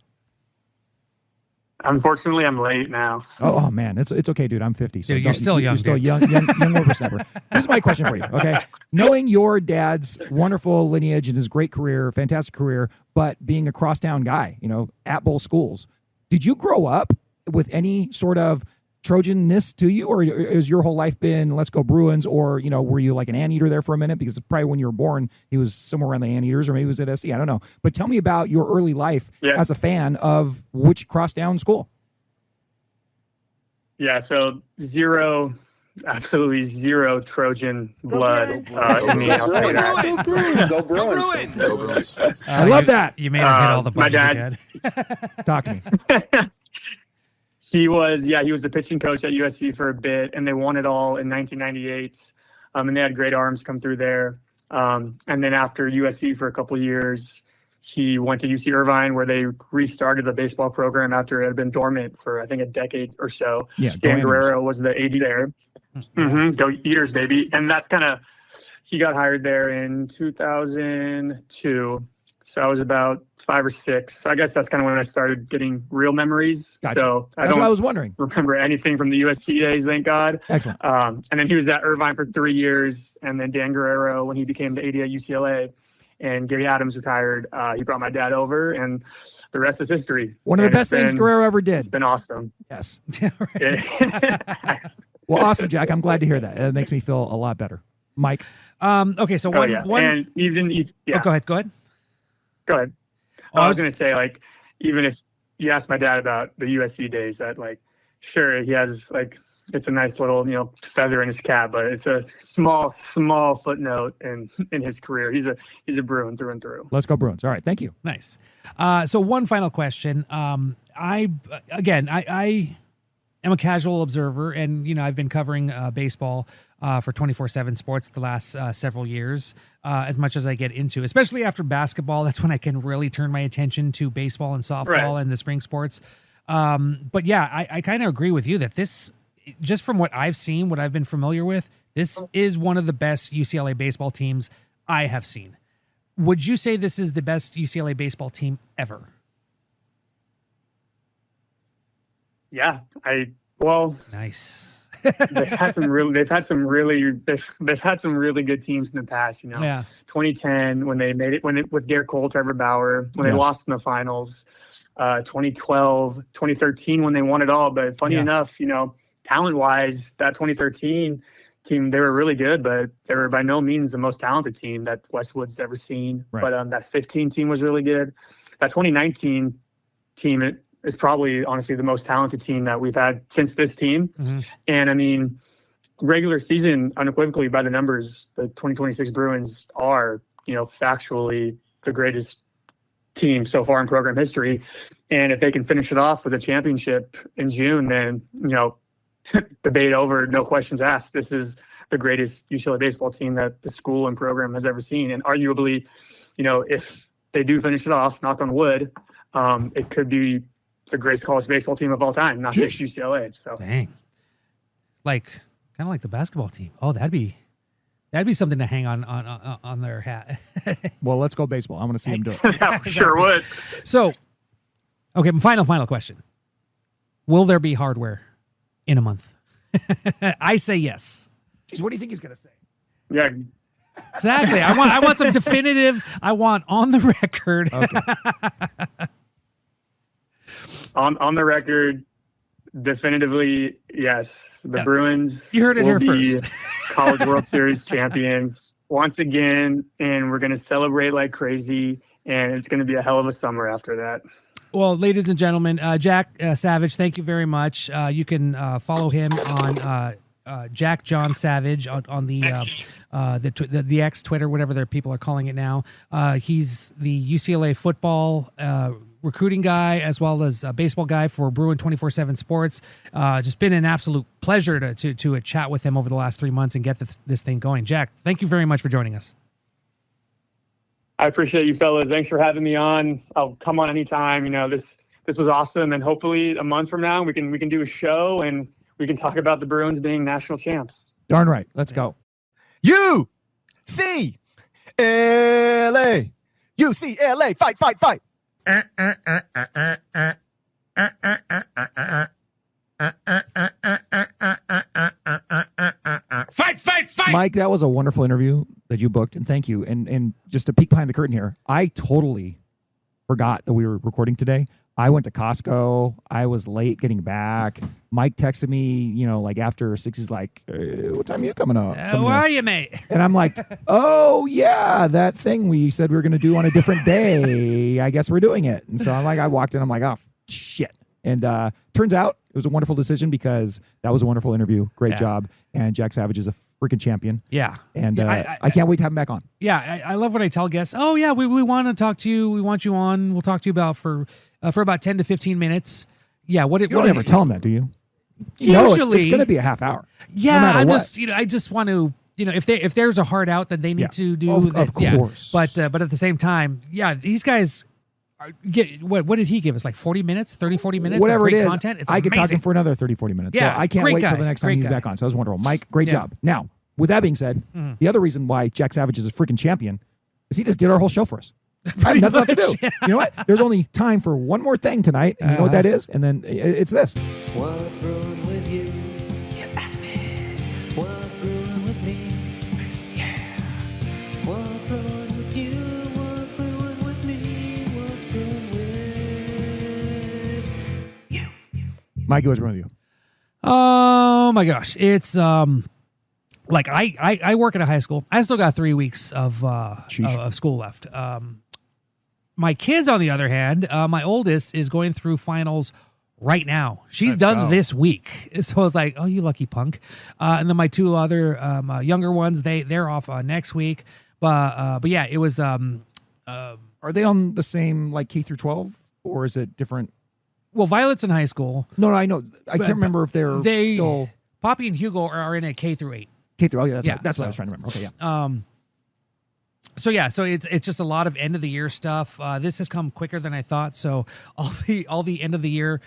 Unfortunately, I'm late now. Oh man, it's okay, dude. I'm 50. So dude, you're still young. You're still young whippersnapper. This is my question for you. Okay, knowing your dad's wonderful lineage and his great career, fantastic career, but being a crosstown guy, at both schools, did you grow up with any sort of Trojan-ness to you, or has your whole life been let's go Bruins, or were you like an anteater there for a minute? Because probably when you were born, he was somewhere around the Anteaters, or maybe he was at SC. I don't know. But tell me about your early life as a fan of which crosstown school. Yeah, so absolutely zero Trojan blood in me. I'll tell you that. Go Bruins. Go Bruins. I love that. You made him hit all the My buttons dad. again. Talk to me. He was the pitching coach at USC for a bit, and they won it all in 1998. And they had great arms come through there. And then after USC for a couple of years, he went to UC Irvine, where they restarted the baseball program after it had been dormant for, I think, a decade or so. Yeah, Dan Guerrero was the AD there. Go Eaters, baby. And that's he got hired there in 2002. So I was about 5 or 6. So I guess that's kind of when I started getting real memories. Gotcha. So That's what I was wondering. Remember anything from the USC days, thank God. Excellent. And then he was at Irvine for 3 years. And then Dan Guerrero, when he became the AD at UCLA, and Gary Adams retired, he brought my dad over, and the rest is history. One of the best things Guerrero ever did. It's been awesome. Yes. Yeah. Well, awesome, Jack. I'm glad to hear that. It makes me feel a lot better. Mike. Okay, so one. And even if, Oh, go ahead. Go ahead. I was going to say, even if you ask my dad about the USC days, that, sure, he has, it's a nice little, feather in his cap, but it's a small footnote in his career. He's a Bruin through and through. Let's go Bruins. All right. Thank you. Nice. So one final question. I am a casual observer, and, I've been covering baseball for 247 Sports the last several years, as much as I get into, especially after basketball. That's when I can really turn my attention to baseball and softball and the spring sports. But yeah, I kind of agree with you that this, just from what I've seen, what I've been familiar with, this is one of the best UCLA baseball teams I have seen. Would you say this is the best UCLA baseball team ever? Yeah, nice. they've had some really good teams in the past. 2010 when they made it with Garrett Cole, Trevor Bauer, when they lost in the finals. 2012, 2013 when they won it all. But funny enough, talent-wise, that 2013 team, they were really good, but they were by no means the most talented team that Westwood's ever seen. Right. But that 15 team was really good. That 2019 team is probably, honestly, the most talented team that we've had since this team. Mm-hmm. And, I mean, regular season, unequivocally by the numbers, the 2026 Bruins are, factually the greatest team so far in program history. And if they can finish it off with a championship in June, then, debate over, no questions asked. This is the greatest UCLA baseball team that the school and program has ever seen. And arguably, if they do finish it off, knock on wood, it could be the greatest college baseball team of all time, not just UCLA. So dang, kind of like the basketball team. Oh, that'd be something to hang on their hat. Well, let's go baseball. I want to see him do it. Yeah, sure would. So, okay, final question. Will there be hardware in a month? I say yes. Jeez, what do you think he's going to say? Yeah. Exactly. I want some definitive. I want on the record. Okay. On the record, definitively, yes. The Bruins You heard it will here be first. College World Series champions once again, and we're going to celebrate like crazy, and it's going to be a hell of a summer after that. Well, ladies and gentlemen, Jack Savage, thank you very much. You can follow him on Jack John Savage on the X, Twitter, whatever their people are calling it now. He's the UCLA football recruiting guy as well as a baseball guy for Bruin247 Sports. Just been an absolute pleasure to chat with him over the last 3 months and get this thing going. Jack, thank you very much for joining us. I appreciate you fellas. Thanks for having me on. I'll come on anytime. You know, this was awesome, and hopefully a month from now we can do a show and we can talk about the Bruins being national champs. Darn right. Let's go. UCLA. UCLA. Fight, fight, fight. Fight. Mike, that was a wonderful interview that you booked, and thank you. And just to peek behind the curtain here, I totally forgot that we were recording today. I went to Costco. I was late getting back. Mike texted me, like after 6, he's like, what time are you coming up? Where are you, mate? And I'm like, oh, yeah, that thing we said we were going to do on a different day. I guess we're doing it. And so I walked in. I'm like, oh, shit. And turns out it was a wonderful decision because that was a wonderful interview. Great job. And Jack Savage is a freaking champion. Yeah. And I can't wait to have him back on. Yeah. I love when I tell guests, oh, yeah, we want to talk to you. We want you on. We'll talk to you about for about 10 to 15 minutes. Yeah. You don't ever tell him that, do you? Usually. It's going to be a half hour. Yeah. No matter I what. I just want to, if there's a hard out that they need to do. Of course. Yeah. But at the same time, yeah, these guys what did he give us? Like 40 minutes, 30, 40 minutes? Whatever of great it is, content? It's I could talk to amazing. him for another 30, 40 minutes. Yeah, so I can't wait till the next time he's back on. So that was wonderful. Mike, great job. Now, with that being said, the other reason why Jack Savage is a freaking champion is he just did our whole show for us. I have nothing left to do. Yeah. You know what? There's only time for one more thing tonight. And you know what that is? And then it's this. What's brewing with you? You ask me. What's brewing with me? Yeah. What's brewing with you? What's brewing with me? What's brewing with you? Mike, what's wrong with you? Oh my gosh. It's like I work at a high school. I still got 3 weeks of school left. My kids, on the other hand, my oldest is going through finals right now. She's done this week. So I was like, oh, you lucky punk. And then my 2 other younger ones, they're off next week. But yeah, it was. Are they on the same like K through 12, or is it different? Well, Violet's in high school. No, I know. I can't remember if they're still. Poppy and Hugo are in a K through 8. K through. Oh yeah, that's what I was trying to remember. Okay, yeah. So it's just a lot of end of the year stuff. This has come quicker than I thought. So all the end of the year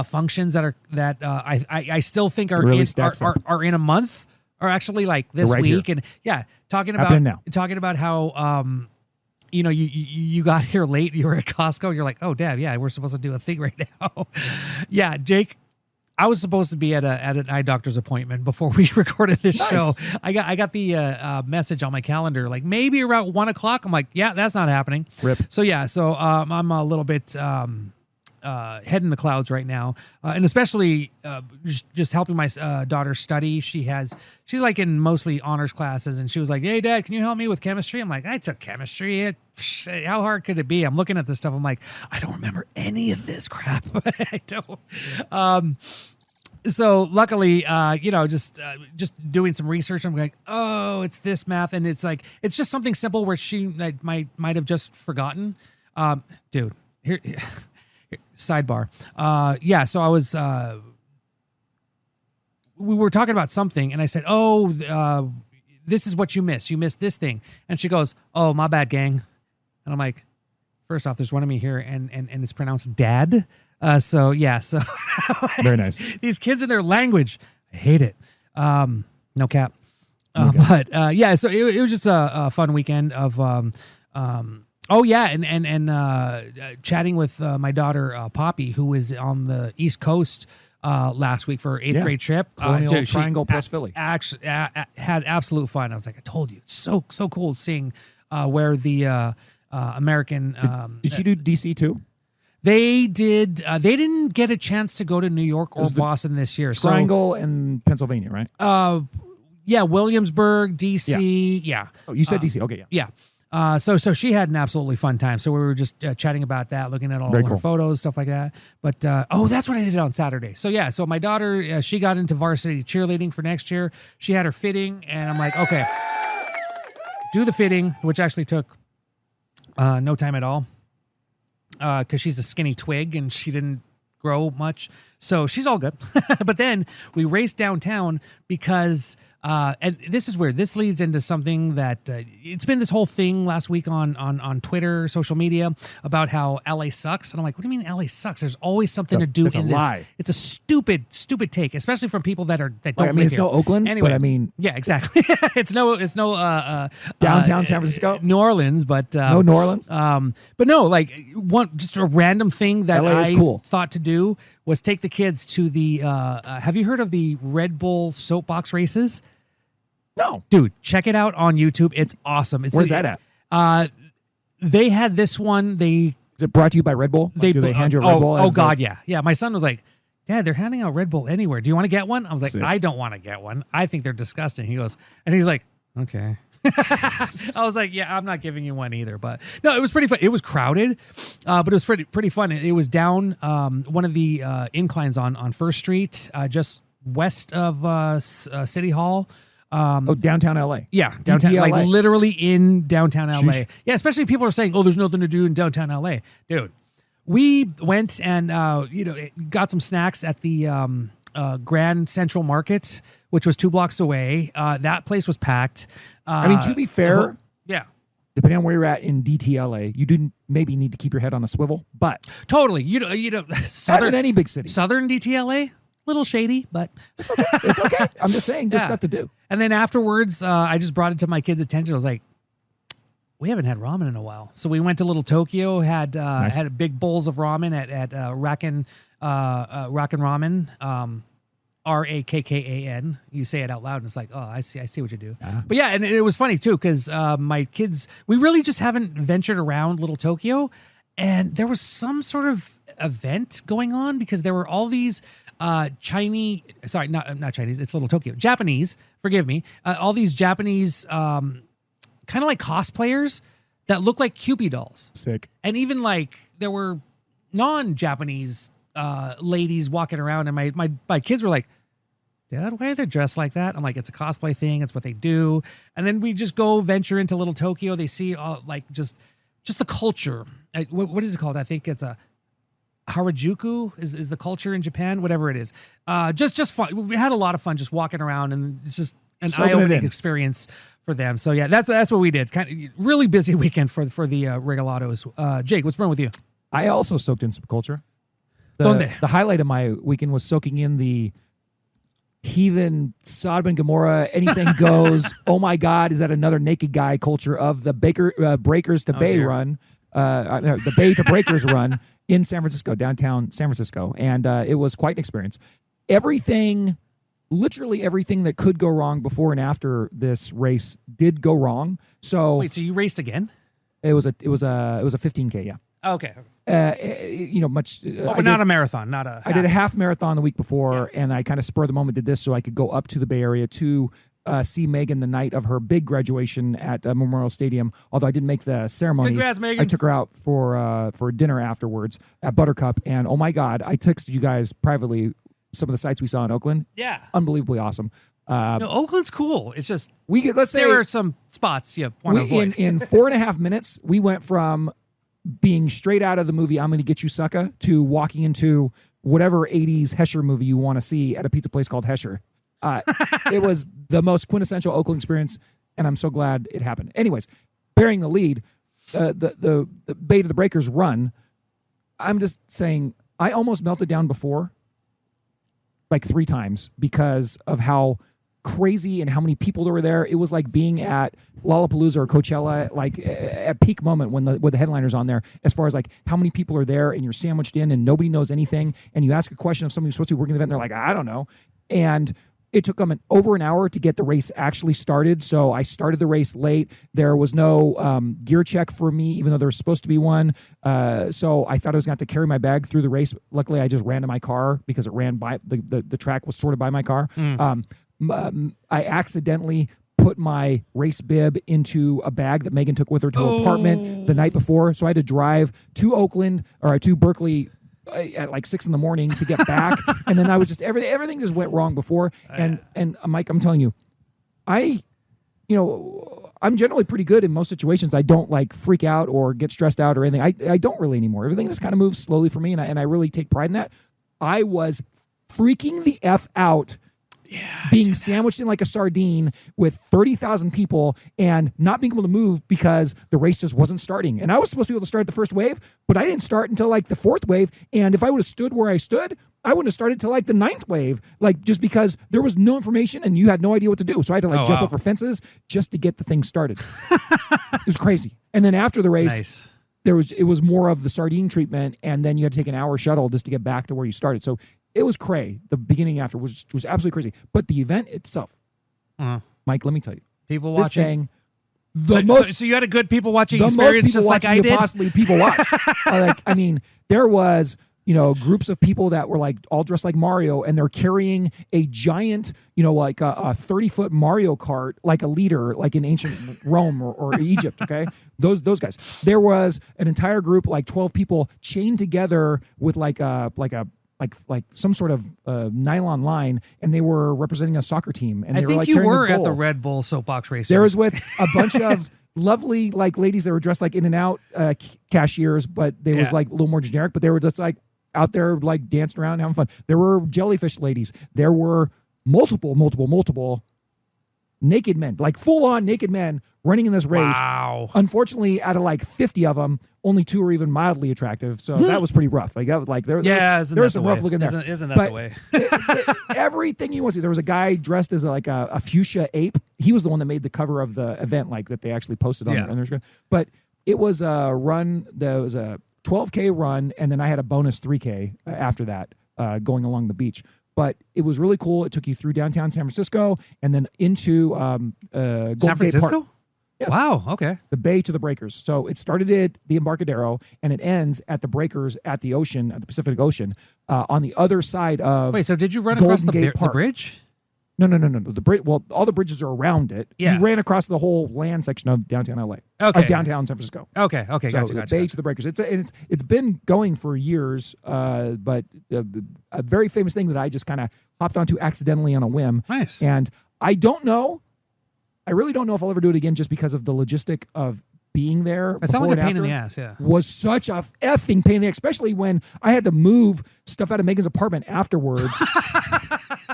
functions that I still think are really are in a month are actually like this week. Here. And yeah, talking about how you got here late. You were at Costco. You're like, oh, Dad, yeah, we're supposed to do a thing right now. Yeah, Jake. I was supposed to be at an eye doctor's appointment before we recorded this show. I got the message on my calendar, like maybe around 1 o'clock. I'm like, yeah, that's not happening. Rip. So yeah, I'm a little bit head in the clouds right now, and especially just helping my daughter study. She's like in mostly honors classes, and she was like, "Hey, Dad, can you help me with chemistry?" I'm like, "I took chemistry. How hard could it be?" I'm looking at this stuff. I'm like, I don't remember any of this crap. I don't. So luckily, just doing some research, I'm like, oh, it's this math, and it's like it's just something simple where she might have just forgotten. Dude, here sidebar. So I was we were talking about something, and I said, oh, this is what you missed. You missed this thing, and she goes, oh, my bad, gang. And I'm like, first off, there's one of me here, and it's pronounced dad. So very nice. These kids and their language, I hate it. No cap. But so it was just a fun weekend of chatting with my daughter Poppy, who is on the East Coast last week for our 8th Yeah. grade trip. Colonial Triangle plus Philly. Actually, had absolute fun. I was like, I told you, it's so cool seeing where the American. Did you do DC too? They did. They didn't get a chance to go to New York or Boston this year. Triangle and Pennsylvania, right? Yeah, Williamsburg, DC. Yeah. Oh, you said DC. Okay, yeah. Yeah. So she had an absolutely fun time. So we were just chatting about that, looking at all Very her cool. photos, stuff like that. But that's what I did on Saturday. So yeah, so my daughter, she got into varsity cheerleading for next year. She had her fitting, and I'm like, okay, do the fitting, which actually took no time at all, because she's a skinny twig and she didn't grow much. So she's all good. But then we raced downtown because, and this is where this leads into something that it's been this whole thing last week on Twitter, social media, about how LA sucks. And I'm like, what do you mean LA sucks? There's always something to do it's in a this. lie. It's a stupid take, especially from people that don't I mean, live it's here. no Oakland, Anyway, but I mean, yeah, exactly. it's no downtown San Francisco, New Orleans, but no New Orleans. But no, like just a random thing that LA is I cool. thought to do was take the kids to the. Have you heard of the Red Bull soapbox races? No, dude, check it out on YouTube. It's awesome. Where's that at? They had this one. Is it brought to you by Red Bull? Do they hand you a Red Bull? Oh God, yeah. My son was like, Dad, they're handing out Red Bull anywhere. Do you want to get one? I was like, Sick. I don't want to get one. I think they're disgusting. He's like, okay. I was like, yeah, I'm not giving you one either. But no, it was pretty fun. It was crowded, but it was pretty fun. It was down one of the inclines on First Street, just west of City Hall. Downtown LA. Yeah, downtown, DTLA. like literally in downtown LA. Sheesh. Yeah, especially people are saying, "Oh, there's nothing to do in downtown LA." Dude, we went and got some snacks at the Grand Central Market, which was 2 blocks away. That place was packed. I mean, to be fair, yeah, depending on where you're at in DTLA, you do maybe need to keep your head on a swivel. But totally, as in any big city, southern DTLA, little shady, but it's okay. It's okay. I'm just saying, there's stuff to do. And then afterwards, I just brought it to my kids' attention. I was like, we haven't had ramen in a while. So we went to Little Tokyo, had had big bowls of ramen at Rakken Ramen, RAKKAN. You say it out loud, and it's like, oh, I see what you do. But yeah, and it was funny too because my kids, we really just haven't ventured around Little Tokyo, and there was some sort of event going on because there were all these Chinese, sorry, not Chinese, it's Little Tokyo, Japanese, forgive me, all these Japanese kind of like cosplayers that look like Cupid dolls. Sick. And even like there were non-Japanese ladies walking around, and my kids were like, Dad, why are they dressed like that? I'm like, it's a cosplay thing. It's what they do. And then we just go venture into Little Tokyo. They see like just the culture. What is it called? I think it's a Harajuku is the culture in Japan, whatever it is. Just fun. We had a lot of fun just walking around, and it's just an eye-opening experience for them. So yeah, that's what we did. Kind of really busy weekend for the Regalados. Jake, what's wrong with you? I also soaked in some culture. The highlight of my weekend was soaking in the heathen Sodom and Gomorrah, anything goes. Oh my God, is that another naked guy culture of the Breakers to Bay run, the Bay to Breakers run in San Francisco, downtown San Francisco, and it was quite an experience. Literally everything that could go wrong before and after this race did go wrong. So wait, so you raced again? It was a 15K, yeah. Okay. But not a marathon, not a. I did a half marathon the week before, and I kind of spur of the moment did this so I could go up to the Bay Area to see Megan the night of her big graduation at Memorial Stadium. Although I didn't make the ceremony. Congrats, Megan. I took her out for dinner afterwards at Buttercup, and oh my God, I texted you guys privately some of the sights we saw in Oakland. Yeah, unbelievably awesome. No, Oakland's cool. It's just let's say there are some spots you want to avoid. In 4.5 minutes, we went from being straight out of the movie I'm Gonna Get You Sucka to walking into whatever 80s Hesher movie you want to see at a pizza place called Hesher. It was the most quintessential Oakland experience, and I'm so glad it happened. Anyways, bearing the lead, the Bay to the Breakers run, I'm just saying I almost melted down before, like 3 times, because of how crazy and how many people there were there. It was like being at Lollapalooza or Coachella, like at peak moment when the headliners on there, as far as like how many people are there and you're sandwiched in and nobody knows anything. And you ask a question of somebody who's supposed to be working the event, and they're like, I don't know. And it took them over an hour to get the race actually started. So I started the race late. There was no gear check for me, even though there was supposed to be one. So I thought I was going to have to carry my bag through the race. Luckily, I just ran to my car because it ran by the track was sort of by my car. I accidentally put my race bib into a bag that Megan took with her to her apartment the night before. So I had to drive to Berkeley at like 6 a.m. to get back. And then I was just, everything just went wrong before. And Mike, I'm telling you, I'm generally pretty good in most situations. I don't like freak out or get stressed out or anything. I don't really anymore. Everything just kind of moves slowly for me. And I really take pride in that. I was freaking the F out. Being sandwiched in like a sardine with 30,000 people and not being able to move because the race just wasn't starting. And I was supposed to be able to start the first wave, but I didn't start until like the 4th wave. And if I would have stood where I stood, I wouldn't have started till like the 9th wave, like just because there was no information and you had no idea what to do. So I had to jump over fences just to get the thing started. It was crazy. And then after the race, it was more of the sardine treatment. And then you had to take an hour shuttle just to get back to where you started. So it was cray. The beginning after was absolutely crazy. But the event itself, Mike, let me tell you. People watching. So you had a good people watching experience just like I did? Possibly people watch. There was, groups of people that were like all dressed like Mario and they're carrying a giant, like a 30-foot Mario Kart, like a leader, like in ancient Rome or Egypt. Okay. Those guys. There was an entire group, like 12 people chained together with like some sort of nylon line, and they were representing a soccer team. And I they think were, like, you carrying were a at goal. the Red Bull soapbox race. There was with a bunch of lovely like ladies that were dressed like In-N-Out cashiers, but they was like a little more generic. But they were just like out there like dancing around, having fun. There were jellyfish ladies. There were multiple naked men, like full-on naked men running in this race. Wow. Unfortunately, out of like 50 of them, only 2 were even mildly attractive. So that was pretty rough. Like that was like there was some rough looking there. Isn't that the way? Everything you want to see. There was a guy dressed as like a fuchsia ape. He was the one that made the cover of the event, like that they actually posted on their screen. But it was a run. There was a 12K run, and then I had a bonus 3K after that going along the beach. But it was really cool. It took you through downtown San Francisco and then into Golden San Francisco? Gate Park. Yes. Wow, okay. The bay to the breakers. So it started at the Embarcadero and it ends at the breakers at the ocean, at the Pacific Ocean, on the other side of Wait, so did you run Golden across the Gate Park. bridge? No. The bridge. Well, all the bridges are around it. Yeah. You ran across the whole land section of downtown LA. Okay. Downtown San Francisco. Okay. So Gotcha. the bay to the breakers. It's been going for years, but a very famous thing that I just kind of hopped onto accidentally on a whim. Nice. And I really don't know if I'll ever do it again, just because of the logistic of being there. It sounded like a pain in after the ass, yeah. Was such a effing pain in the ass, especially when I had to move stuff out of Megan's apartment afterwards.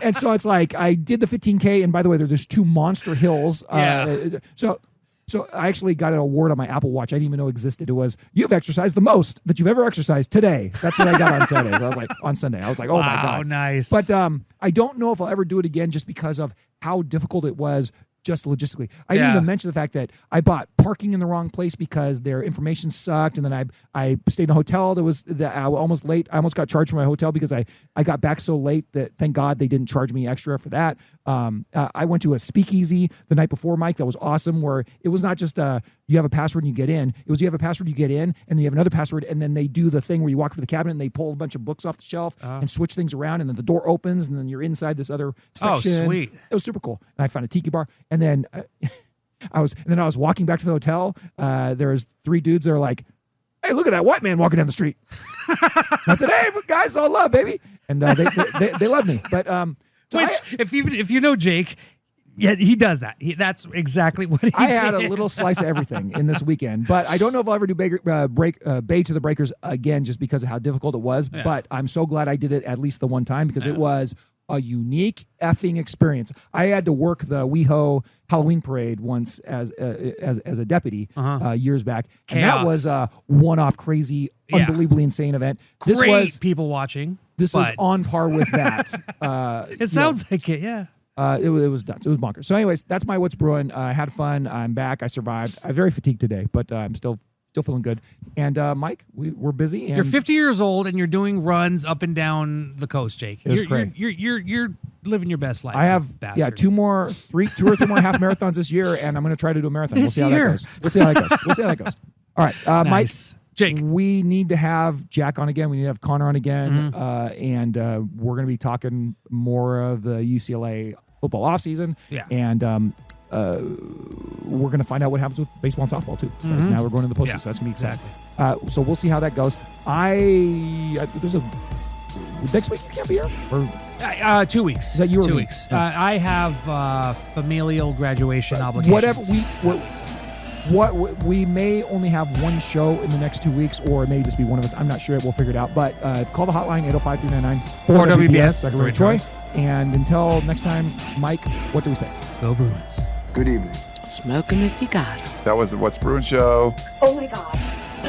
And so it's like I did the 15K, and by the way, there's 2 monster hills. So I actually got an award on my Apple Watch I didn't even know existed. It was, you've exercised the most that you've ever exercised today. That's what I got on Saturday. I was like, on Sunday. I was like, oh my God. Nice. But I don't know if I'll ever do it again, just because of how difficult it was just logistically. I didn't even mention the fact that I bought parking in the wrong place because their information sucked. And then I stayed in a hotel that was almost late. I almost got charged for my hotel because I got back so late that thank God they didn't charge me extra for that. I went to a speakeasy the night before, Mike. That was awesome, where it was not just you have a password and you get in. It was you have a password, you get in, and then you have another password, and then they do the thing where you walk up to the cabinet and they pull a bunch of books off the shelf and switch things around, and then the door opens and then you're inside this other section. Oh, sweet. It was super cool. And I found a tiki bar, and then I was walking back to the hotel. There was 3 dudes that are like, "Hey, look at that white man walking down the street." I said, "Hey, guys, all love, baby," and they love me. But if you know Jake, yeah, he does that. That's exactly what he did. I had a little slice of everything in this weekend, but I don't know if I'll ever do Bay to the Breakers again, just because of how difficult it was. Yeah. But I'm so glad I did it at least the one time, because it was a unique effing experience. I had to work the WeHo Halloween parade once as a deputy years back, and that was a one-off crazy, unbelievably insane event. Great this was people watching. This was on par with that. It sounds like it, yeah. It was nuts. It was bonkers. So, anyways, that's my What's Brewing. I had fun. I'm back. I survived. I'm very fatigued today, but I'm still feeling good. And Mike, we're busy. And You're 50 years old and you're doing runs up and down the coast, Jake. You're living your best life. I have bastard. two or three more half marathons this year, and I'm going to try to do a marathon. We'll see how that goes. All right, Nice. Mike. Jake, we need to have Jack on again. We need to have Connor on again, and we're going to be talking more of the UCLA football offseason. Yeah. And we're going to find out what happens with baseball and softball too. Because now we're going to the postseason. So that's going to be exciting. So we'll see how that goes. There's a next week you can't be here. Or 2 weeks. Is that you or 2 me? weeks. Yeah. I have familial graduation obligations. Whatever we may only have one show in the next 2 weeks, or it may just be one of us. I'm not sure. We'll figure it out. But call the hotline 805-399 or WBS. Secretary Troy. And until next time, Mike, what do we say? Go Bruins. Good evening. Smoke 'em if you got 'em. That was the What's Bruin Show. Oh my God.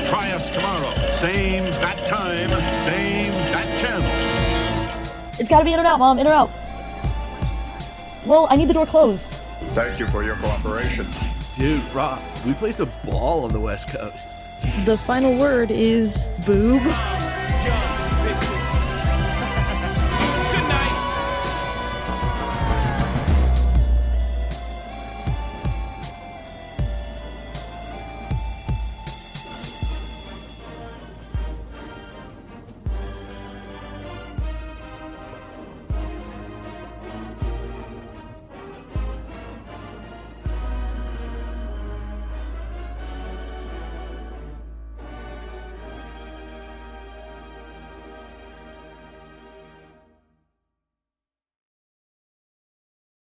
Try us tomorrow. Same bat time, same bat channel. It's got to be in or out, Mom. In or out. Well, I need the door closed. Thank you for your cooperation. Dude, Rock, we play some ball on the West Coast. The final word is boob.